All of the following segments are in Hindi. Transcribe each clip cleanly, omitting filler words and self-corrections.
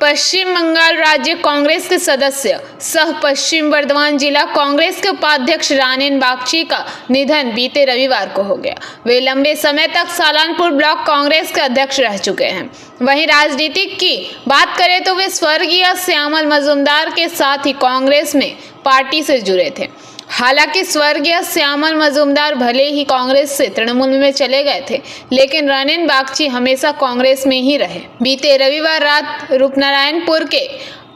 पश्चिम बंगाल राज्य कांग्रेस के सदस्य सह पश्चिम बर्धमान जिला कांग्रेस के उपाध्यक्ष रानेन बागची का निधन बीते रविवार को हो गया। वे लंबे समय तक सालानपुर ब्लॉक कांग्रेस के अध्यक्ष रह चुके हैं। वहीं राजनीतिक की बात करें तो वे स्वर्गीय श्यामल मजूमदार के साथ ही कांग्रेस में पार्टी से जुड़े थे। हालांकि स्वर्गीय श्यामल मजूमदार भले ही कांग्रेस से तृणमूल में चले गए थे, लेकिन रानेन बागची हमेशा कांग्रेस में ही रहे। बीते रविवार रात रूपनारायणपुर के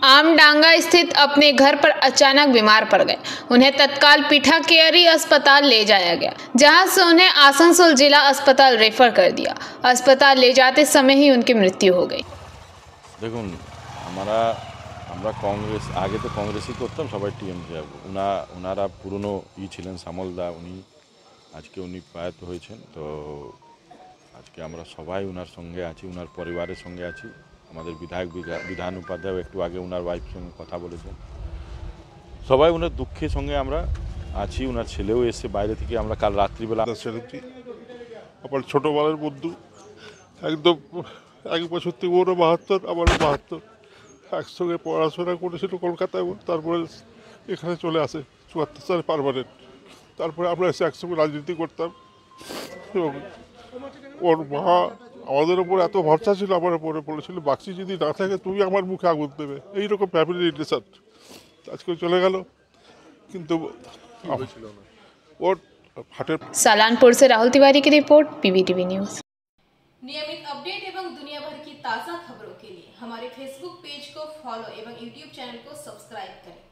आमडांगा स्थित अपने घर पर अचानक बीमार पड़ गए। उन्हें तत्काल पीठा केयरी अस्पताल ले जाया गया, जहां से उन्हें आसनसोल जिला अस्पताल रेफर कर दिया। अस्पताल ले जाते समय ही उनकी मृत्यु हो गई। देखो আমরা কংগ্রেস আগে তো কংগ্রেসই করতাম, সবাই টিএমসি। ওনারা পুরনো ছিলেন শ্যামলদা, আজকে উনি প্রয়াত হয়েছেন। তো আজকে আমরা সবাই ওনার সঙ্গে আছি, ওনার পরিবারের সঙ্গে আছি। আমাদের বিধান উপাধ্যায় একটু আগে ওনার ওয়াইফের সঙ্গে কথা বলেছেন। সবাই ওনার দুঃখের সঙ্গে আমরা আছি। ওনার ছেলেও এসে বাইরে থেকে, আমরা কাল রাত্রিবেলা ছেলেটি আমার ছোটোবেলার বন্ধু, একদম 1 বছর থেকে ওরও 72, আমারও 72। একসঙ্গে পড়াশোনা করেছিল কলকাতায়, তারপরে এখানে চলে আসে 74 সালে পার্মানেন্ট। তারপরে আমরা এসে একসঙ্গে রাজনীতি করতাম এবং ওর মা আমাদের ওপর এত ভরসা ছিল, আমার ওপরে বলেছিল বাগচি যদি না থাকে তুমি আমার মুখে আগুন দেবে, এইরকম ফ্যামিলি রিলেশন। আজকে চলে গেল, কিন্তু ওর হাটের। सालानपुर से राहुल तिवारी की रिपोर्ट, पीवीटीवी न्यूज। नियमित अपडेट एवं दुनिया भर की ताज़ा खबरों के लिए हमारे फेसबुक पेज को फॉलो एवं यूट्यूब चैनल को सब्सक्राइब करें।